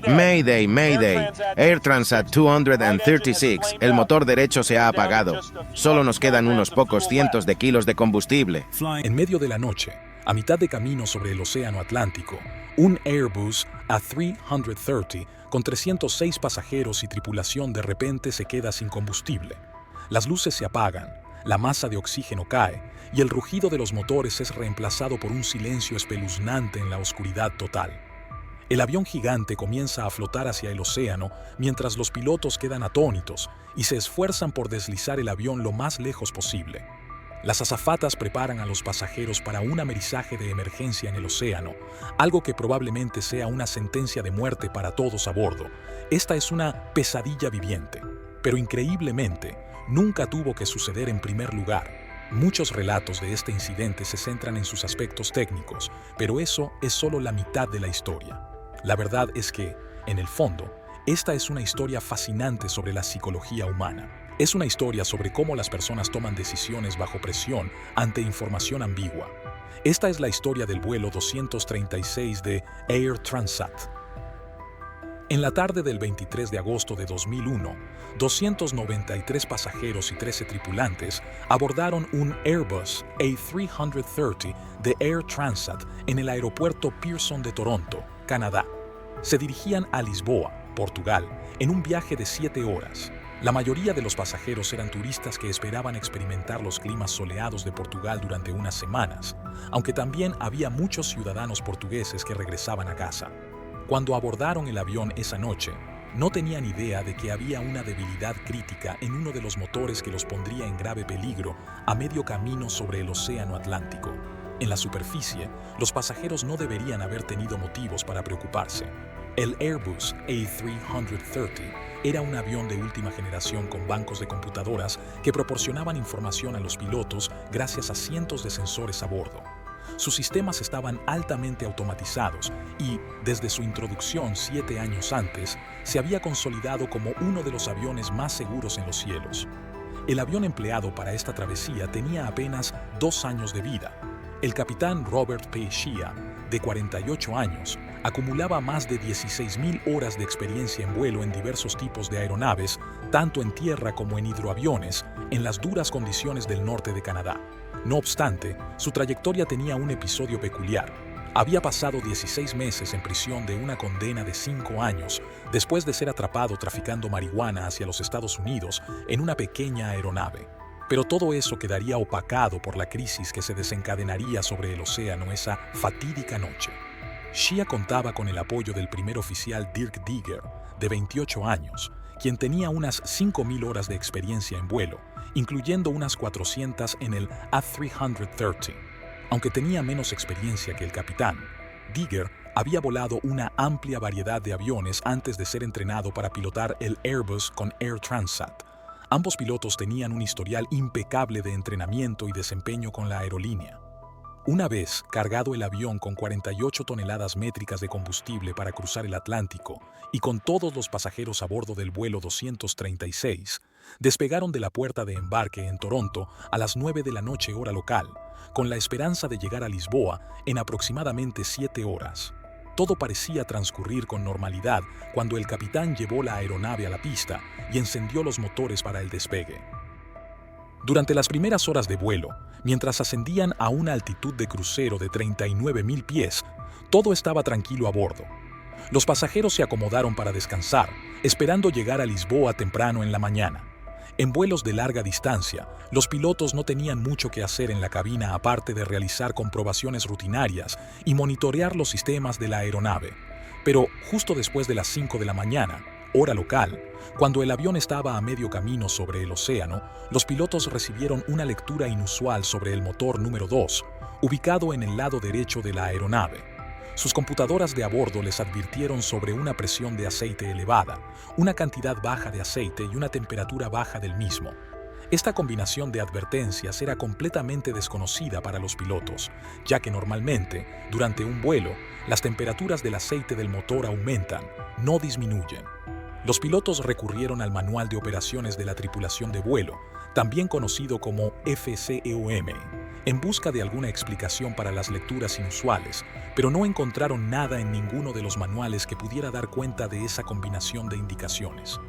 Mayday, Mayday. Air Transat 236. El motor derecho se ha apagado. Solo nos quedan unos pocos cientos de kilos de combustible. En medio de la noche, a mitad de camino sobre el Océano Atlántico, un Airbus A330 con 306 pasajeros y tripulación de repente se queda sin combustible. Las luces se apagan, la masa de oxígeno cae y el rugido de los motores es reemplazado por un silencio espeluznante en la oscuridad total. El avión gigante comienza a flotar hacia el océano mientras los pilotos quedan atónitos y se esfuerzan por deslizar el avión lo más lejos posible. Las azafatas preparan a los pasajeros para un amerizaje de emergencia en el océano, algo que probablemente sea una sentencia de muerte para todos a bordo. Esta es una pesadilla viviente, pero increíblemente, nunca tuvo que suceder en primer lugar. Muchos relatos de este incidente se centran en sus aspectos técnicos, pero eso es solo la mitad de la historia. La verdad es que, en el fondo, esta es una historia fascinante sobre la psicología humana. Es una historia sobre cómo las personas toman decisiones bajo presión ante información ambigua. Esta es la historia del vuelo 236 de Air Transat. En la tarde del 23 de agosto de 2001, 293 pasajeros y 13 tripulantes abordaron un Airbus A330 de Air Transat en el aeropuerto Pearson de Toronto, Canadá. Se dirigían a Lisboa, Portugal, en un viaje de 7 horas. La mayoría de los pasajeros eran turistas que esperaban experimentar los climas soleados de Portugal durante unas semanas, aunque también había muchos ciudadanos portugueses que regresaban a casa. Cuando abordaron el avión esa noche, no tenían idea de que había una debilidad crítica en uno de los motores que los pondría en grave peligro a medio camino sobre el Océano Atlántico. En la superficie, los pasajeros no deberían haber tenido motivos para preocuparse. El Airbus A330 era un avión de última generación con bancos de computadoras que proporcionaban información a los pilotos gracias a cientos de sensores a bordo. Sus sistemas estaban altamente automatizados y, desde su introducción 7 años antes, se había consolidado como uno de los aviones más seguros en los cielos. El avión empleado para esta travesía tenía apenas 2 años de vida. El capitán Robert P. Shea, de 48 años, acumulaba más de 16,000 horas de experiencia en vuelo en diversos tipos de aeronaves, tanto en tierra como en hidroaviones, en las duras condiciones del norte de Canadá. No obstante, su trayectoria tenía un episodio peculiar. Había pasado 16 meses en prisión de una condena de 5 años después de ser atrapado traficando marihuana hacia los Estados Unidos en una pequeña aeronave. Pero todo eso quedaría opacado por la crisis que se desencadenaría sobre el océano esa fatídica noche. Shea contaba con el apoyo del primer oficial Dirk Diggé, de 28 años, quien tenía unas 5,000 horas de experiencia en vuelo, incluyendo unas 400 en el A330. Aunque tenía menos experiencia que el capitán, Diggé había volado una amplia variedad de aviones antes de ser entrenado para pilotar el Airbus con Air Transat. Ambos pilotos tenían un historial impecable de entrenamiento y desempeño con la aerolínea. Una vez cargado el avión con 48 toneladas métricas de combustible para cruzar el Atlántico y con todos los pasajeros a bordo del vuelo 236, despegaron de la puerta de embarque en Toronto a las 9 de la noche hora local, con la esperanza de llegar a Lisboa en aproximadamente 7 horas. Todo parecía transcurrir con normalidad cuando el capitán llevó la aeronave a la pista y encendió los motores para el despegue. Durante las primeras horas de vuelo, mientras ascendían a una altitud de crucero de 39,000 pies, todo estaba tranquilo a bordo. Los pasajeros se acomodaron para descansar, esperando llegar a Lisboa temprano en la mañana. En vuelos de larga distancia, los pilotos no tenían mucho que hacer en la cabina aparte de realizar comprobaciones rutinarias y monitorear los sistemas de la aeronave. Pero justo después de las 5 de la mañana, hora local, cuando el avión estaba a medio camino sobre el océano, los pilotos recibieron una lectura inusual sobre el motor número 2, ubicado en el lado derecho de la aeronave. Sus computadoras de a bordo les advirtieron sobre una presión de aceite elevada, una cantidad baja de aceite y una temperatura baja del mismo. Esta combinación de advertencias era completamente desconocida para los pilotos, ya que normalmente, durante un vuelo, las temperaturas del aceite del motor aumentan, no disminuyen. Los pilotos recurrieron al Manual de Operaciones de la Tripulación de Vuelo, también conocido como FCEOM, en busca de alguna explicación para las lecturas inusuales, pero no encontraron nada en ninguno de los manuales que pudiera dar cuenta de esa combinación de indicaciones.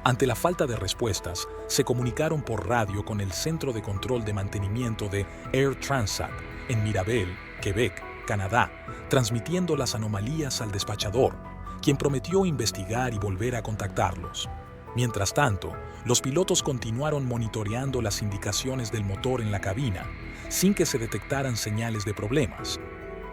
Ante la falta de respuestas, se comunicaron por radio con el Centro de Control de Mantenimiento de Air Transat en Mirabel, Quebec, Canadá, transmitiendo las anomalías al despachador, quien prometió investigar y volver a contactarlos. Mientras tanto, los pilotos continuaron monitoreando las indicaciones del motor en la cabina, sin que se detectaran señales de problemas.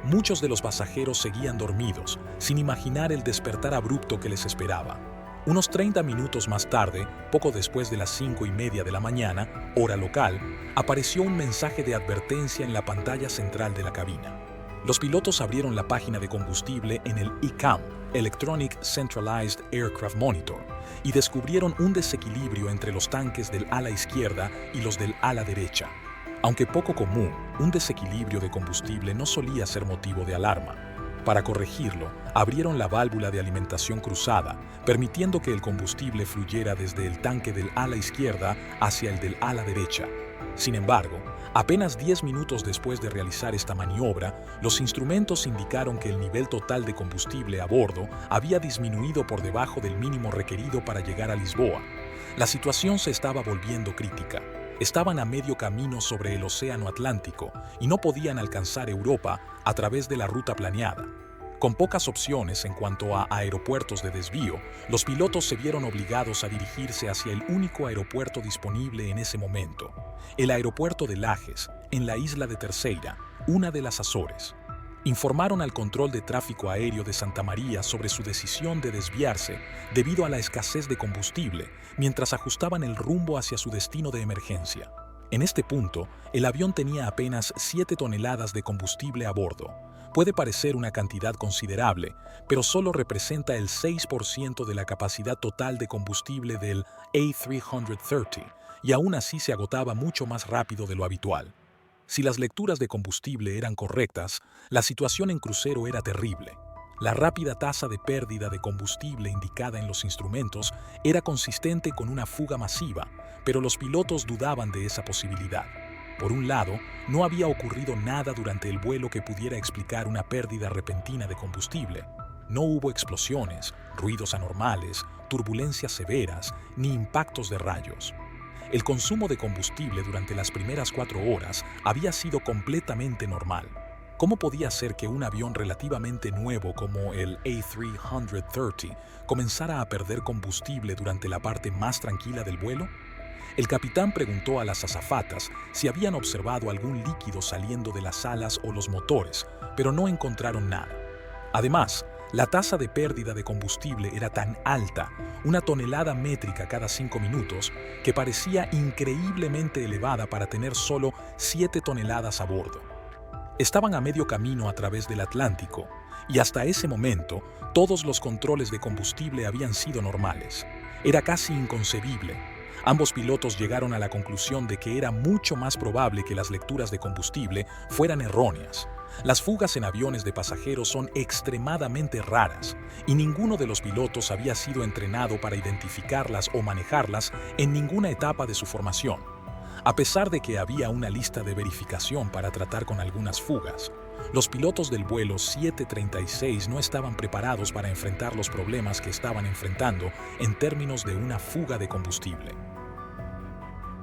Muchos de los pasajeros seguían dormidos, sin imaginar el despertar abrupto que les esperaba. Unos 30 minutos más tarde, poco después de las 5:30 de la mañana, hora local, apareció un mensaje de advertencia en la pantalla central de la cabina. Los pilotos abrieron la página de combustible en el ECAM, Electronic Centralized Aircraft Monitor, y descubrieron un desequilibrio entre los tanques del ala izquierda y los del ala derecha. Aunque poco común, un desequilibrio de combustible no solía ser motivo de alarma. Para corregirlo, abrieron la válvula de alimentación cruzada, permitiendo que el combustible fluyera desde el tanque del ala izquierda hacia el del ala derecha. Sin embargo, apenas 10 minutos después de realizar esta maniobra, los instrumentos indicaron que el nivel total de combustible a bordo había disminuido por debajo del mínimo requerido para llegar a Lisboa. La situación se estaba volviendo crítica. Estaban a medio camino sobre el Océano Atlántico y no podían alcanzar Europa a través de la ruta planeada. Con pocas opciones en cuanto a aeropuertos de desvío, los pilotos se vieron obligados a dirigirse hacia el único aeropuerto disponible en ese momento, el aeropuerto de Lajes, en la isla de Terceira, una de las Azores. Informaron al control de tráfico aéreo de Santa María sobre su decisión de desviarse debido a la escasez de combustible, mientras ajustaban el rumbo hacia su destino de emergencia. En este punto, el avión tenía apenas 7 toneladas de combustible a bordo. Puede parecer una cantidad considerable, pero solo representa el 6% de la capacidad total de combustible del A330, y aún así se agotaba mucho más rápido de lo habitual. Si las lecturas de combustible eran correctas, la situación en crucero era terrible. La rápida tasa de pérdida de combustible indicada en los instrumentos era consistente con una fuga masiva, pero los pilotos dudaban de esa posibilidad. Por un lado, no había ocurrido nada durante el vuelo que pudiera explicar una pérdida repentina de combustible. No hubo explosiones, ruidos anormales, turbulencias severas, ni impactos de rayos. El consumo de combustible durante las primeras 4 horas había sido completamente normal. ¿Cómo podía ser que un avión relativamente nuevo como el A330 comenzara a perder combustible durante la parte más tranquila del vuelo? El capitán preguntó a las azafatas si habían observado algún líquido saliendo de las alas o los motores, pero no encontraron nada. Además, la tasa de pérdida de combustible era tan alta, 1 tonelada métrica cada 5 minutos, que parecía increíblemente elevada para tener solo 7 toneladas a bordo. Estaban a medio camino a través del Atlántico, y hasta ese momento todos los controles de combustible habían sido normales. Era casi inconcebible. Ambos pilotos llegaron a la conclusión de que era mucho más probable que las lecturas de combustible fueran erróneas. Las fugas en aviones de pasajeros son extremadamente raras, y ninguno de los pilotos había sido entrenado para identificarlas o manejarlas en ninguna etapa de su formación. A pesar de que había una lista de verificación para tratar con algunas fugas, los pilotos del vuelo 736 no estaban preparados para enfrentar los problemas que estaban enfrentando en términos de una fuga de combustible.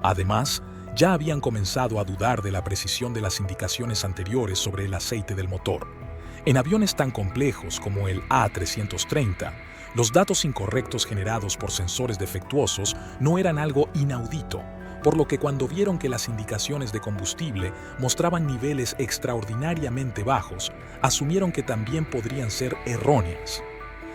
Además, ya habían comenzado a dudar de la precisión de las indicaciones anteriores sobre el aceite del motor. En aviones tan complejos como el A330, los datos incorrectos generados por sensores defectuosos no eran algo inaudito, por lo que cuando vieron que las indicaciones de combustible mostraban niveles extraordinariamente bajos, asumieron que también podrían ser erróneas.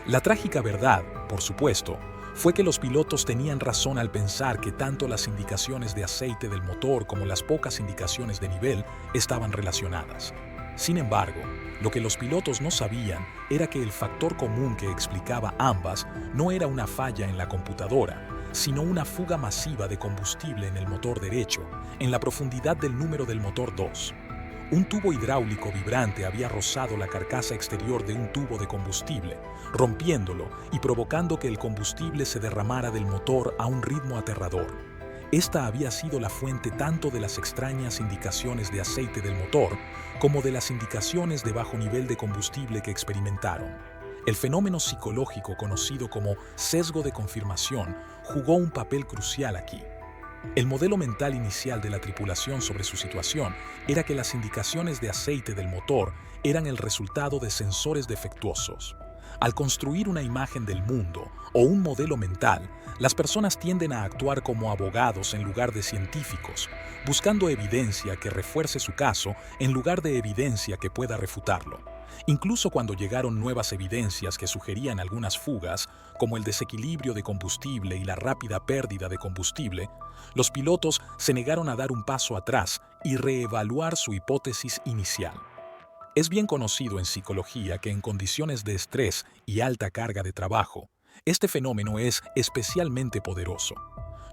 La trágica verdad, por supuesto, fue que los pilotos tenían razón al pensar que tanto las indicaciones de aceite del motor como las pocas indicaciones de nivel estaban relacionadas. Sin embargo, lo que los pilotos no sabían era que el factor común que explicaba ambas no era una falla en la computadora, sino una fuga masiva de combustible en el motor derecho, en la profundidad del número del motor 2. Un tubo hidráulico vibrante había rozado la carcasa exterior de un tubo de combustible, rompiéndolo y provocando que el combustible se derramara del motor a un ritmo aterrador. Esta había sido la fuente tanto de las extrañas indicaciones de aceite del motor como de las indicaciones de bajo nivel de combustible que experimentaron. El fenómeno psicológico conocido como sesgo de confirmación jugó un papel crucial aquí. El modelo mental inicial de la tripulación sobre su situación era que las indicaciones de aceite del motor eran el resultado de sensores defectuosos. Al construir una imagen del mundo o un modelo mental, las personas tienden a actuar como abogados en lugar de científicos, buscando evidencia que refuerce su caso en lugar de evidencia que pueda refutarlo. Incluso cuando llegaron nuevas evidencias que sugerían algunas fugas, como el desequilibrio de combustible y la rápida pérdida de combustible, los pilotos se negaron a dar un paso atrás y reevaluar su hipótesis inicial. Es bien conocido en psicología que en condiciones de estrés y alta carga de trabajo, este fenómeno es especialmente poderoso.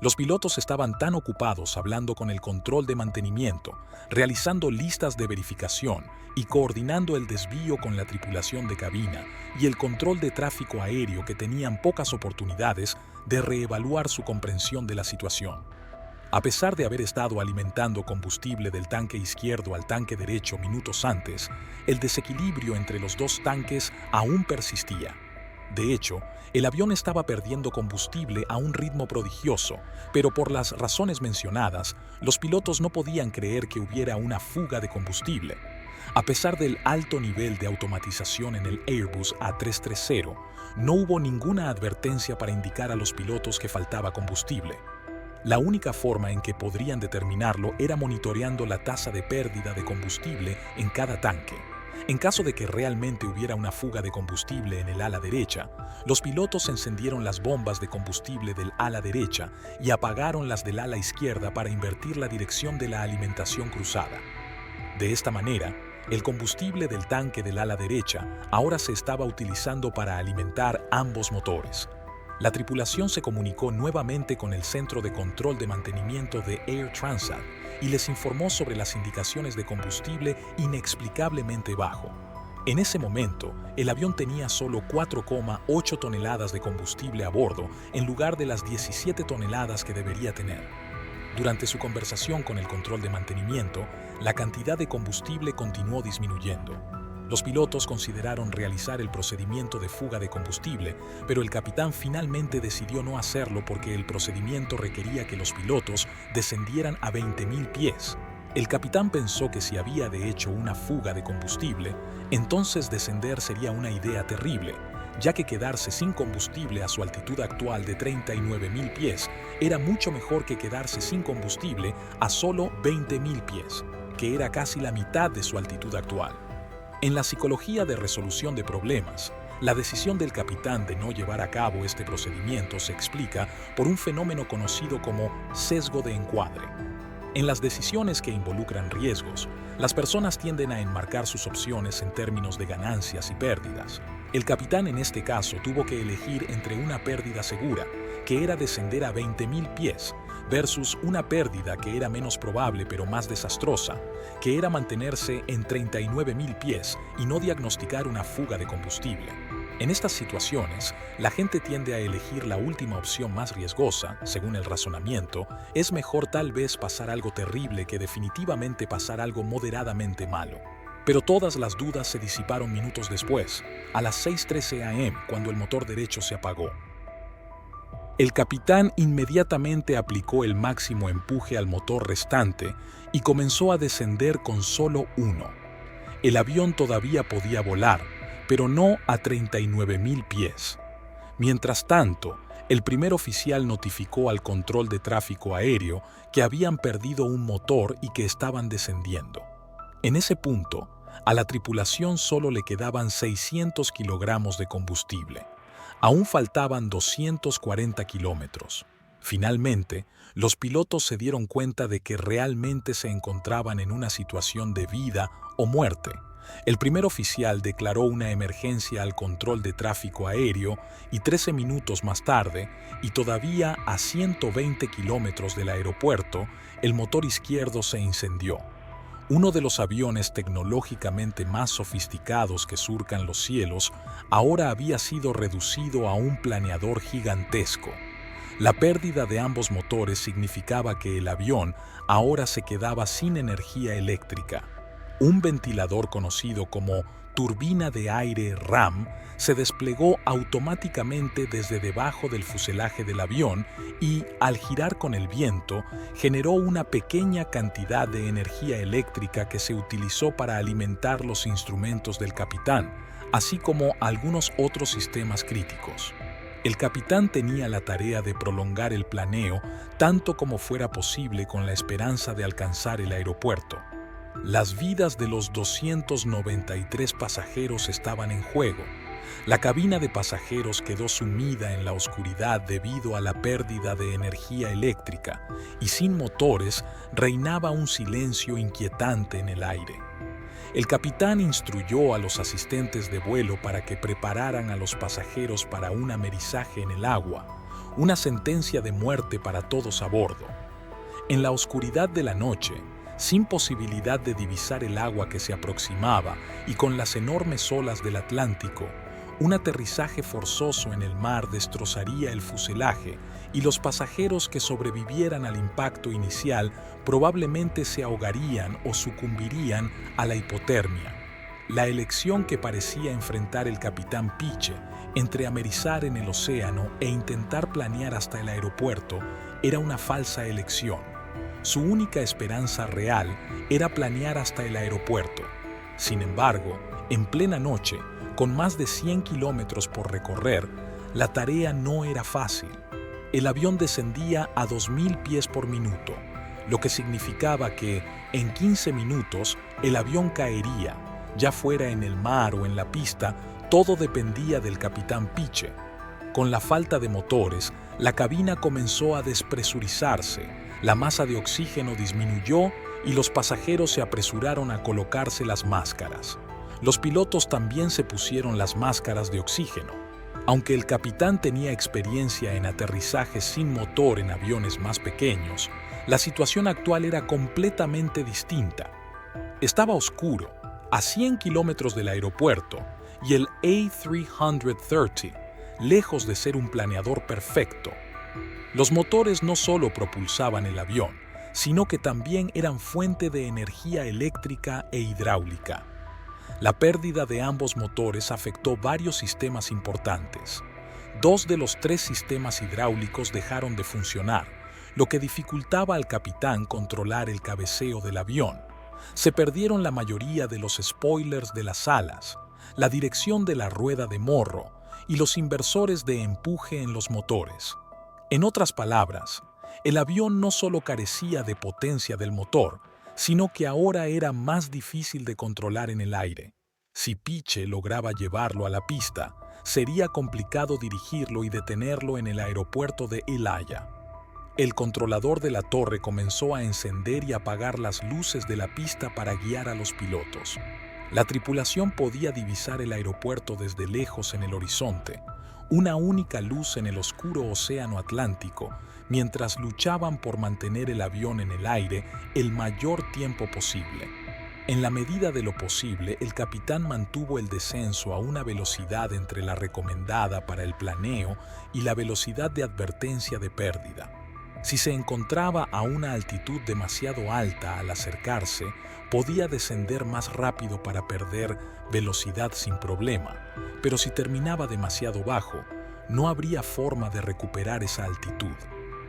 Los pilotos estaban tan ocupados hablando con el control de mantenimiento, realizando listas de verificación y coordinando el desvío con la tripulación de cabina y el control de tráfico aéreo que tenían pocas oportunidades de reevaluar su comprensión de la situación. A pesar de haber estado alimentando combustible del tanque izquierdo al tanque derecho minutos antes, el desequilibrio entre los dos tanques aún persistía. De hecho, el avión estaba perdiendo combustible a un ritmo prodigioso, pero por las razones mencionadas, los pilotos no podían creer que hubiera una fuga de combustible. A pesar del alto nivel de automatización en el Airbus A330, no hubo ninguna advertencia para indicar a los pilotos que faltaba combustible. La única forma en que podrían determinarlo era monitoreando la tasa de pérdida de combustible en cada tanque. En caso de que realmente hubiera una fuga de combustible en el ala derecha, los pilotos encendieron las bombas de combustible del ala derecha y apagaron las del ala izquierda para invertir la dirección de la alimentación cruzada. De esta manera, el combustible del tanque del ala derecha ahora se estaba utilizando para alimentar ambos motores. La tripulación se comunicó nuevamente con el Centro de Control de Mantenimiento de Air Transat y les informó sobre las indicaciones de combustible inexplicablemente bajo. En ese momento, el avión tenía solo 4,8 toneladas de combustible a bordo en lugar de las 17 toneladas que debería tener. Durante su conversación con el control de mantenimiento, la cantidad de combustible continuó disminuyendo. Los pilotos consideraron realizar el procedimiento de fuga de combustible, pero el capitán finalmente decidió no hacerlo porque el procedimiento requería que los pilotos descendieran a 20.000 pies. El capitán pensó que si había de hecho una fuga de combustible, entonces descender sería una idea terrible, ya que quedarse sin combustible a su altitud actual de 39.000 pies era mucho mejor que quedarse sin combustible a solo 20.000 pies, que era casi la mitad de su altitud actual. En la psicología de resolución de problemas, la decisión del capitán de no llevar a cabo este procedimiento se explica por un fenómeno conocido como sesgo de encuadre. En las decisiones que involucran riesgos, las personas tienden a enmarcar sus opciones en términos de ganancias y pérdidas. El capitán en este caso tuvo que elegir entre una pérdida segura, que era descender a 20.000 pies, versus una pérdida que era menos probable pero más desastrosa, que era mantenerse en 39.000 pies y no diagnosticar una fuga de combustible. En estas situaciones, la gente tiende a elegir la última opción más riesgosa, según el razonamiento. Es mejor tal vez pasar algo terrible que definitivamente pasar algo moderadamente malo. Pero todas las dudas se disiparon minutos después, a las 6:13 am, cuando el motor derecho se apagó. El capitán inmediatamente aplicó el máximo empuje al motor restante y comenzó a descender con solo uno. El avión todavía podía volar, pero no a 39.000 pies. Mientras tanto, el primer oficial notificó al control de tráfico aéreo que habían perdido un motor y que estaban descendiendo. En ese punto, a la tripulación solo le quedaban 600 kilogramos de combustible. Aún faltaban 240 kilómetros. Finalmente, los pilotos se dieron cuenta de que realmente se encontraban en una situación de vida o muerte. El primer oficial declaró una emergencia al control de tráfico aéreo y 13 minutos más tarde, y todavía a 120 kilómetros del aeropuerto, el motor izquierdo se incendió. Uno de los aviones tecnológicamente más sofisticados que surcan los cielos ahora había sido reducido a un planeador gigantesco. La pérdida de ambos motores significaba que el avión ahora se quedaba sin energía eléctrica. Un ventilador conocido como turbina de aire RAM se desplegó automáticamente desde debajo del fuselaje del avión y, al girar con el viento, generó una pequeña cantidad de energía eléctrica que se utilizó para alimentar los instrumentos del capitán, así como algunos otros sistemas críticos. El capitán tenía la tarea de prolongar el planeo tanto como fuera posible con la esperanza de alcanzar el aeropuerto. Las vidas de los 293 pasajeros estaban en juego. La cabina de pasajeros quedó sumida en la oscuridad debido a la pérdida de energía eléctrica y sin motores reinaba un silencio inquietante en el aire. El capitán instruyó a los asistentes de vuelo para que prepararan a los pasajeros para un amerizaje en el agua, una sentencia de muerte para todos a bordo. En la oscuridad de la noche, sin posibilidad de divisar el agua que se aproximaba y con las enormes olas del Atlántico, un aterrizaje forzoso en el mar destrozaría el fuselaje y los pasajeros que sobrevivieran al impacto inicial probablemente se ahogarían o sucumbirían a la hipotermia. La elección que parecía enfrentar el capitán Piche entre amerizar en el océano e intentar planear hasta el aeropuerto era una falsa elección. Su única esperanza real era planear hasta el aeropuerto. Sin embargo, en plena noche, con más de 100 kilómetros por recorrer, la tarea no era fácil. El avión descendía a 2.000 pies por minuto, lo que significaba que, en 15 minutos, el avión caería, ya fuera en el mar o en la pista, todo dependía del capitán Piche. Con la falta de motores, la cabina comenzó a despresurizarse, la masa de oxígeno disminuyó y los pasajeros se apresuraron a colocarse las máscaras. Los pilotos también se pusieron las máscaras de oxígeno. Aunque el capitán tenía experiencia en aterrizajes sin motor en aviones más pequeños, la situación actual era completamente distinta. Estaba oscuro, a 100 kilómetros del aeropuerto, y el A330, lejos de ser un planeador perfecto. Los motores no solo propulsaban el avión, sino que también eran fuente de energía eléctrica e hidráulica. La pérdida de ambos motores afectó varios sistemas importantes. 2 de los 3 sistemas hidráulicos dejaron de funcionar, lo que dificultaba al capitán controlar el cabeceo del avión. Se perdieron la mayoría de los spoilers de las alas, la dirección de la rueda de morro y los inversores de empuje en los motores. En otras palabras, el avión no solo carecía de potencia del motor, sino que ahora era más difícil de controlar en el aire. Si Piche lograba llevarlo a la pista, sería complicado dirigirlo y detenerlo en el aeropuerto de Ilaya. El controlador de la torre comenzó a encender y apagar las luces de la pista para guiar a los pilotos. La tripulación podía divisar el aeropuerto desde lejos en el horizonte, una única luz en el oscuro océano Atlántico, mientras luchaban por mantener el avión en el aire el mayor tiempo posible. En la medida de lo posible, el capitán mantuvo el descenso a una velocidad entre la recomendada para el planeo y la velocidad de advertencia de pérdida. Si se encontraba a una altitud demasiado alta al acercarse, podía descender más rápido para perder velocidad sin problema, pero si terminaba demasiado bajo, no habría forma de recuperar esa altitud.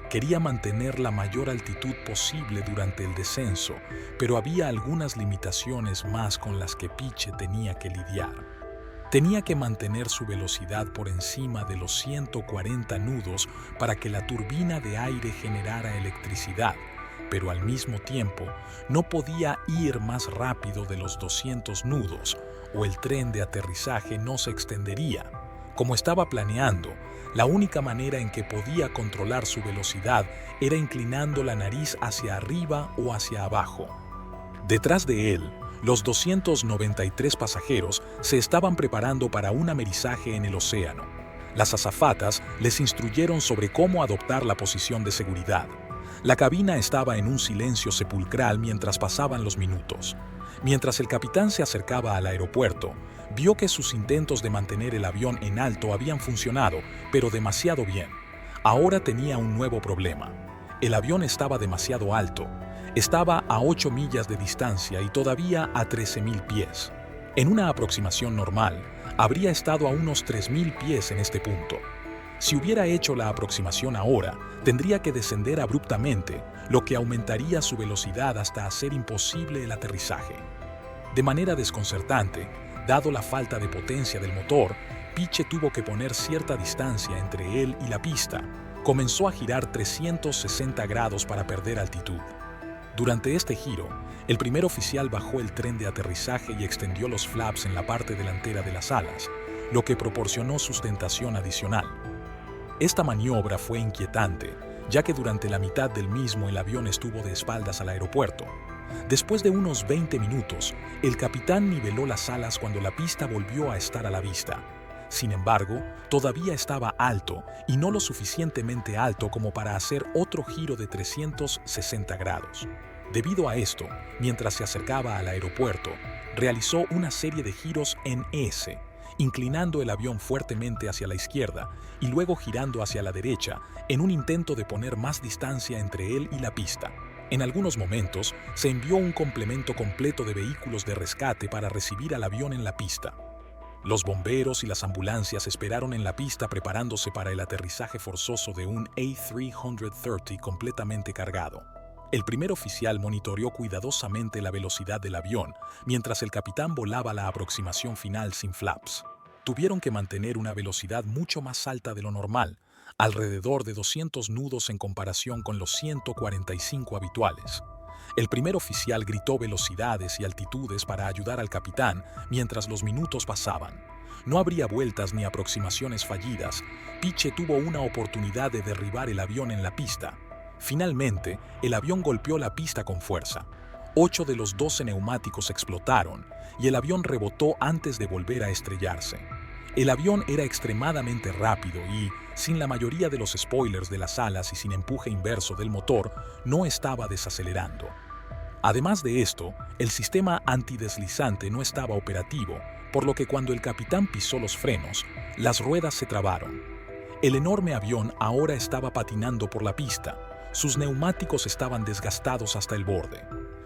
Quería mantener la mayor altitud posible durante el descenso, pero había algunas limitaciones más con las que Piche tenía que lidiar. Tenía que mantener su velocidad por encima de los 140 nudos para que la turbina de aire generara electricidad, pero al mismo tiempo no podía ir más rápido de los 200 nudos o el tren de aterrizaje no se extendería. Como estaba planeando, la única manera en que podía controlar su velocidad era inclinando la nariz hacia arriba o hacia abajo. Detrás de él, los 293 pasajeros se estaban preparando para un amerizaje en el océano. Las azafatas les instruyeron sobre cómo adoptar la posición de seguridad. La cabina estaba en un silencio sepulcral mientras pasaban los minutos. Mientras el capitán se acercaba al aeropuerto, vio que sus intentos de mantener el avión en alto habían funcionado, pero demasiado bien. Ahora tenía un nuevo problema. El avión estaba demasiado alto. Estaba a 8 millas de distancia y todavía a 13.000 pies. En una aproximación normal, habría estado a unos 3.000 pies en este punto. Si hubiera hecho la aproximación ahora, tendría que descender abruptamente, lo que aumentaría su velocidad hasta hacer imposible el aterrizaje. De manera desconcertante, dado la falta de potencia del motor, Piche tuvo que poner cierta distancia entre él y la pista. Comenzó a girar 360 grados para perder altitud. Durante este giro, el primer oficial bajó el tren de aterrizaje y extendió los flaps en la parte delantera de las alas, lo que proporcionó sustentación adicional. Esta maniobra fue inquietante, ya que durante la mitad del mismo el avión estuvo de espaldas al aeropuerto. Después de unos 20 minutos, el capitán niveló las alas cuando la pista volvió a estar a la vista. Sin embargo, todavía estaba alto y no lo suficientemente alto como para hacer otro giro de 360 grados. Debido a esto, mientras se acercaba al aeropuerto, realizó una serie de giros en S, inclinando el avión fuertemente hacia la izquierda y luego girando hacia la derecha en un intento de poner más distancia entre él y la pista. En algunos momentos, se envió un complemento completo de vehículos de rescate para recibir al avión en la pista. Los bomberos y las ambulancias esperaron en la pista preparándose para el aterrizaje forzoso de un A330 completamente cargado. El primer oficial monitoreó cuidadosamente la velocidad del avión, mientras el capitán volaba la aproximación final sin flaps. Tuvieron que mantener una velocidad mucho más alta de lo normal, alrededor de 200 nudos en comparación con los 145 habituales. El primer oficial gritó velocidades y altitudes para ayudar al capitán mientras los minutos pasaban. No habría vueltas ni aproximaciones fallidas. Piche tuvo una oportunidad de derribar el avión en la pista. Finalmente, el avión golpeó la pista con fuerza. 8 de los 12 neumáticos explotaron y el avión rebotó antes de volver a estrellarse. El avión era extremadamente rápido y, sin la mayoría de los spoilers de las alas y sin empuje inverso del motor, no estaba desacelerando. Además de esto, el sistema antideslizante no estaba operativo, por lo que cuando el capitán pisó los frenos, las ruedas se trabaron. El enorme avión ahora estaba patinando por la pista. Sus neumáticos estaban desgastados hasta el borde.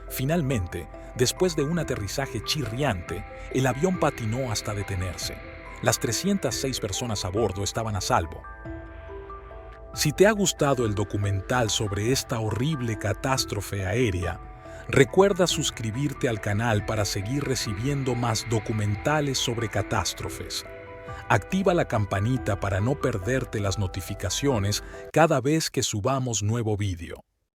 Finalmente, después de un aterrizaje chirriante, el avión patinó hasta detenerse. Las 306 personas a bordo estaban a salvo. Si te ha gustado el documental sobre esta horrible catástrofe aérea, recuerda suscribirte al canal para seguir recibiendo más documentales sobre catástrofes. Activa la campanita para no perderte las notificaciones cada vez que subamos nuevo vídeo.